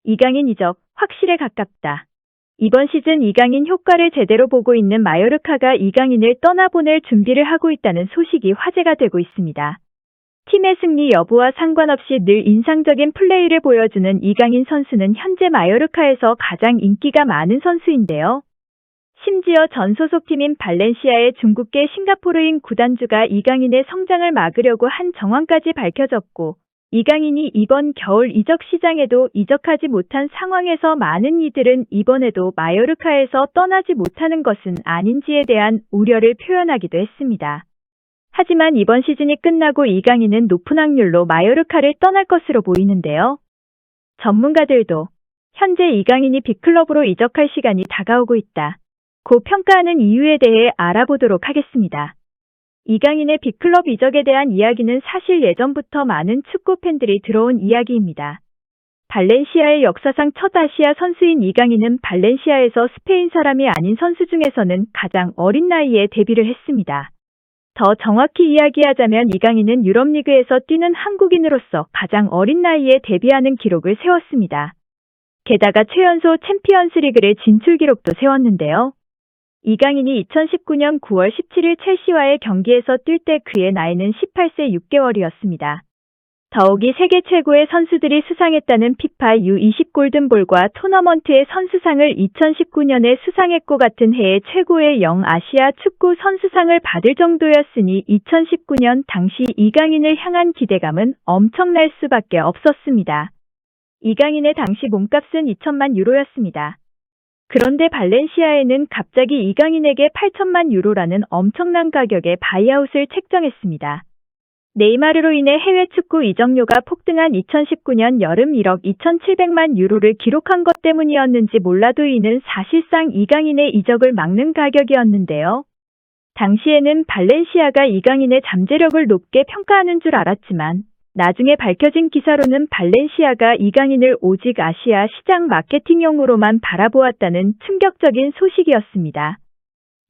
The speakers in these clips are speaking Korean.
이강인 이적 확실에 가깝다. 이번 시즌 이강인 효과를 제대로 보고 있는 마요르카가 이강인을 떠나보낼 준비를 하고 있다는 소식이 화제가 되고 있습니다. 팀의 승리 여부와 상관없이 늘 인상적인 플레이를 보여주는 이강인 선수는 현재 마요르카에서 가장 인기가 많은 선수인데요. 심지어 전 소속팀인 발렌시아의 중국계 싱가포르인 구단주가 이강인의 성장을 막으려고 한 정황까지 밝혀졌고, 이강인이 이번 겨울 이적 시장에도 이적하지 못한 상황에서 많은 이들은 이번에도 마요르카에서 떠나지 못하는 것은 아닌지에 대한 우려를 표현하기도 했습니다. 하지만 이번 시즌이 끝나고 이강인은 높은 확률로 마요르카를 떠날 것으로 보이는데요. 전문가들도 현재 이강인이 빅클럽으로 이적할 시간이 다가오고 있다 고 평가하는 이유에 대해 알아보도록 하겠습니다. 이강인의 빅클럽 이적에 대한 이야기는 사실 예전부터 많은 축구 팬들이 들어온 이야기입니다. 발렌시아의 역사상 첫 아시아 선수인 이강인은 발렌시아에서 스페인 사람이 아닌 선수 중에서는 가장 어린 나이에 데뷔를 했습니다. 더 정확히 이야기하자면 이강인은 유럽리그에서 뛰는 한국인으로서 가장 어린 나이에 데뷔하는 기록을 세웠습니다. 게다가 최연소 챔피언스리그를 진출 기록도 세웠는데요. 이강인이 2019년 9월 17일 첼시와의 경기에서 뛸 때 그의 나이는 18세 6개월이었습니다. 더욱이 세계 최고의 선수들이 수상했다는 피파 U20 골든볼과 토너먼트의 선수상을 2019년에 수상했고 같은 해에 최고의 영아시아 축구 선수상을 받을 정도였으니 2019년 당시 이강인을 향한 기대감은 엄청날 수밖에 없었습니다. 이강인의 당시 몸값은 2천만 유로였습니다. 그런데 발렌시아에는 갑자기 이강인에게 8천만 유로라는 엄청난 가격의 바이아웃을 책정했습니다. 네이마르로 인해 해외 축구 이적료가 폭등한 2019년 여름 1억 2,700만 유로를 기록한 것 때문이었는지 몰라도 이는 사실상 이강인의 이적을 막는 가격이었는데요. 당시에는 발렌시아가 이강인의 잠재력을 높게 평가하는 줄 알았지만 나중에 밝혀진 기사로는 발렌시아가 이강인을 오직 아시아 시장 마케팅용으로만 바라보았다는 충격적인 소식이었습니다.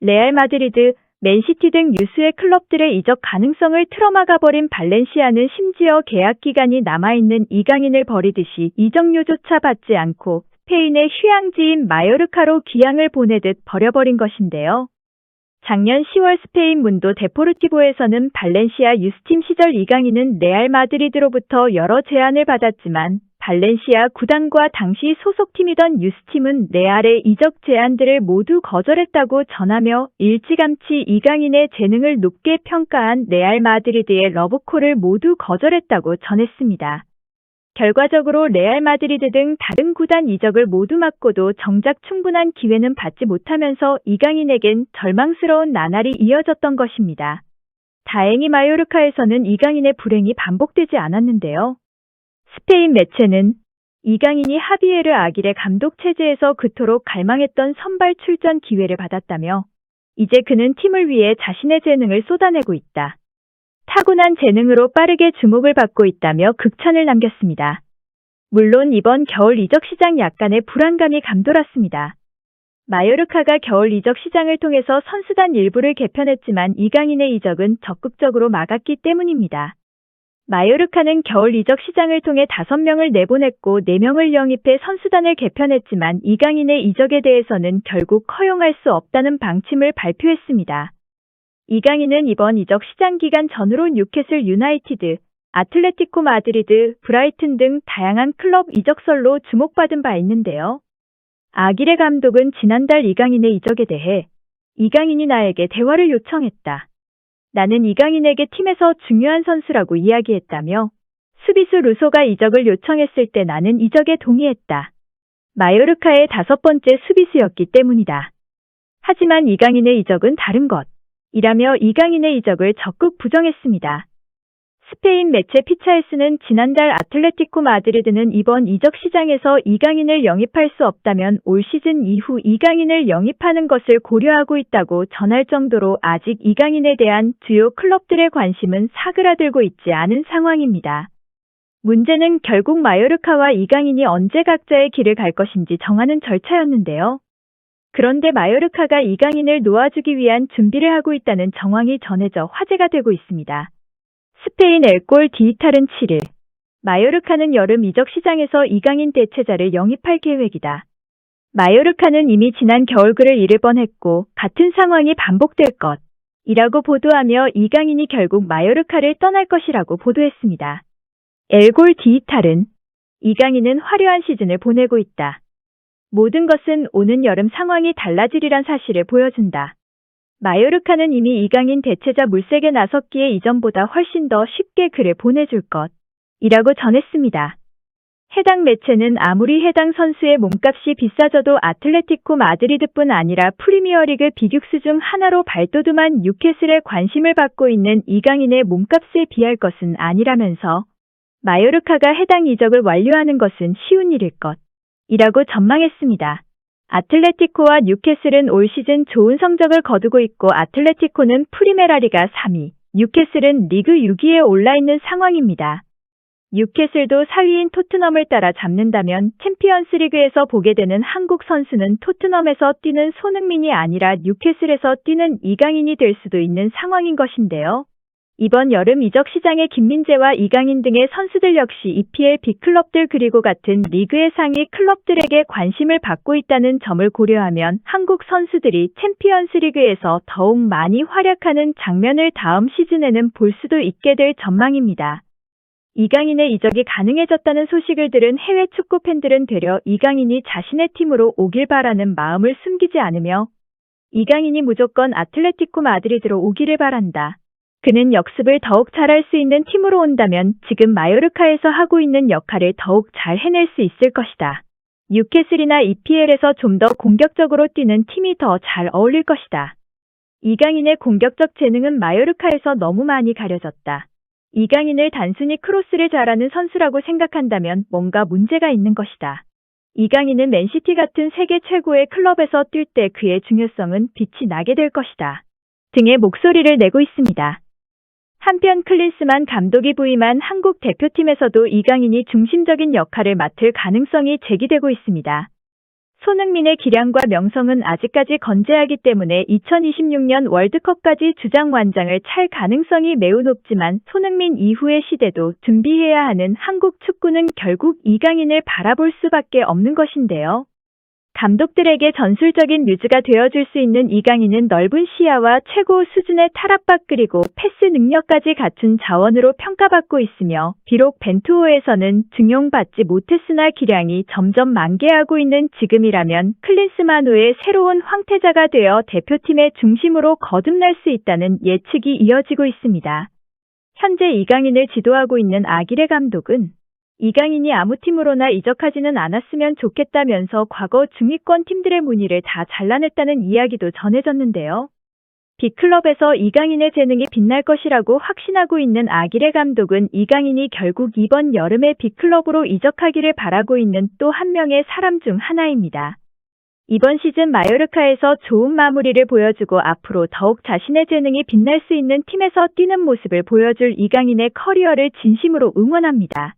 레알 마드리드, 맨시티 등 유수의 클럽들의 이적 가능성을 틀어막아버린 발렌시아는 심지어 계약 기간이 남아있는 이강인을 버리듯이 이적료조차 받지 않고 스페인의 휴양지인 마요르카로 귀향을 보내듯 버려버린 것인데요. 작년 10월 스페인 문도 데포르티보에서는 발렌시아 유스팀 시절 이강인은 레알 마드리드로부터 여러 제안을 받았지만 발렌시아 구단과 당시 소속팀이던 유스팀은 레알의 이적 제안들을 모두 거절했다고 전하며 일찌감치 이강인의 재능을 높게 평가한 레알 마드리드의 러브콜을 모두 거절했다고 전했습니다. 결과적으로 레알 마드리드 등 다른 구단 이적을 모두 막고도 정작 충분한 기회는 받지 못하면서 이강인에겐 절망스러운 나날이 이어졌던 것입니다. 다행히 마요르카에서는 이강인의 불행이 반복되지 않았는데요. 스페인 매체는 이강인이 하비에르 아길의 감독 체제에서 그토록 갈망했던 선발 출전 기회를 받았다며 이제 그는 팀을 위해 자신의 재능을 쏟아내고 있다. 타고난 재능으로 빠르게 주목을 받고 있다며 극찬을 남겼습니다. 물론 이번 겨울 이적 시장 약간의 불안감이 감돌았습니다. 마요르카가 겨울 이적 시장을 통해서 선수단 일부를 개편했지만 이강인의 이적은 적극적으로 막았기 때문입니다. 마요르카는 겨울 이적 시장을 통해 5명을 내보냈고 4명을 영입해 선수단을 개편했지만 이강인의 이적에 대해서는 결국 허용할 수 없다는 방침을 발표했습니다. 이강인은 이번 이적 시장 기간 전후로 뉴캐슬 유나이티드, 아틀레티코 마드리드, 브라이튼 등 다양한 클럽 이적설로 주목받은 바 있는데요. 아길레 감독은 지난달 이강인의 이적에 대해 이강인이 나에게 대화를 요청했다. 나는 이강인에게 팀에서 중요한 선수라고 이야기했다며 수비수 루소가 이적을 요청했을 때 나는 이적에 동의했다. 마요르카의 5번째 수비수였기 때문이다. 하지만 이강인의 이적은 다른 것. 이라며 이강인의 이적을 적극 부정했습니다. 스페인 매체 피차에스는 지난달 아틀레티코 마드리드는 이번 이적 시장에서 이강인을 영입할 수 없다면 올 시즌 이후 이강인을 영입하는 것을 고려하고 있다고 전할 정도로 아직 이강인에 대한 주요 클럽들의 관심은 사그라들고 있지 않은 상황입니다. 문제는 결국 마요르카와 이강인이 언제 각자의 길을 갈 것인지 정하는 절차였는데요. 그런데 마요르카가 이강인을 놓아주기 위한 준비를 하고 있다는 정황이 전해져 화제가 되고 있습니다. 스페인 엘골 디지털은 7일 마요르카는 여름 이적 시장에서 이강인 대체자를 영입할 계획이다. 마요르카는 이미 지난 겨울 글을 잃을 뻔했고 같은 상황이 반복될 것이라고 보도하며 이강인이 결국 마요르카를 떠날 것이라고 보도했습니다. 엘골 디지털은 이강인은 화려한 시즌을 보내고 있다. 모든 것은 오는 여름 상황이 달라지리란 사실을 보여준다. 마요르카는 이미 이강인 대체자 물색에 나섰기에 이전보다 훨씬 더 쉽게 그를 보내줄 것이라고 전했습니다. 해당 매체는 아무리 해당 선수의 몸값이 비싸져도 아틀레티코 마드리드뿐 아니라 프리미어리그 빅6 중 하나로 발돋움한 뉴캐슬에 관심을 받고 있는 이강인의 몸값에 비할 것은 아니라면서 마요르카가 해당 이적을 완료하는 것은 쉬운 일일 것이라고 전망했습니다. 아틀레티코와 뉴캐슬은 올 시즌 좋은 성적을 거두고 있고 아틀레티코는 프리메라리가 3위, 뉴캐슬은 리그 6위에 올라있는 상황입니다. 뉴캐슬도 4위인 토트넘을 따라 잡는다면 챔피언스 리그에서 보게 되는 한국 선수는 토트넘에서 뛰는 손흥민이 아니라 뉴캐슬에서 뛰는 이강인이 될 수도 있는 상황인 것인데요. 이번 여름 이적 시장에 김민재와 이강인 등의 선수들 역시 EPL 빅클럽들 그리고 같은 리그의 상위 클럽들에게 관심을 받고 있다는 점을 고려하면 한국 선수들이 챔피언스 리그에서 더욱 많이 활약하는 장면을 다음 시즌에는 볼 수도 있게 될 전망입니다. 이강인의 이적이 가능해졌다는 소식을 들은 해외 축구 팬들은 되려 이강인이 자신의 팀으로 오길 바라는 마음을 숨기지 않으며 이강인이 무조건 아틀레티코 마드리드로 오기를 바란다. 그는 역습을 더욱 잘할 수 있는 팀으로 온다면 지금 마요르카에서 하고 있는 역할을 더욱 잘 해낼 수 있을 것이다. 뉴캐슬이나 EPL에서 좀 더 공격적으로 뛰는 팀이 더 잘 어울릴 것이다. 이강인의 공격적 재능은 마요르카에서 너무 많이 가려졌다. 이강인을 단순히 크로스를 잘하는 선수라고 생각한다면 뭔가 문제가 있는 것이다. 이강인은 맨시티 같은 세계 최고의 클럽에서 뛸 때 그의 중요성은 빛이 나게 될 것이다. 등의 목소리를 내고 있습니다. 한편 클린스만 감독이 부임한 한국 대표팀에서도 이강인이 중심적인 역할을 맡을 가능성이 제기되고 있습니다. 손흥민의 기량과 명성은 아직까지 건재하기 때문에 2026년 월드컵까지 주장 완장을 찰 가능성이 매우 높지만 손흥민 이후의 시대도 준비해야 하는 한국 축구는 결국 이강인을 바라볼 수밖에 없는 것인데요. 감독들에게 전술적인 뮤즈가 되어줄 수 있는 이강인은 넓은 시야와 최고 수준의 탈압박 그리고 패스 능력까지 갖춘 자원으로 평가받고 있으며 비록 벤투호에서는 중용받지 못했으나 기량이 점점 만개하고 있는 지금이라면 클린스만 후의 새로운 황태자가 되어 대표팀의 중심으로 거듭날 수 있다는 예측이 이어지고 있습니다. 현재 이강인을 지도하고 있는 아기레 감독은 이강인이 아무 팀으로나 이적하지는 않았으면 좋겠다면서 과거 중위권 팀들의 문의를 다 잘라냈다는 이야기도 전해졌는데요. 빅클럽에서 이강인의 재능이 빛날 것이라고 확신하고 있는 아기레 감독은 이강인이 결국 이번 여름에 빅클럽으로 이적하기를 바라고 있는 또 한 명의 사람 중 하나입니다. 이번 시즌 마요르카에서 좋은 마무리를 보여주고 앞으로 더욱 자신의 재능이 빛날 수 있는 팀에서 뛰는 모습을 보여줄 이강인의 커리어를 진심으로 응원합니다.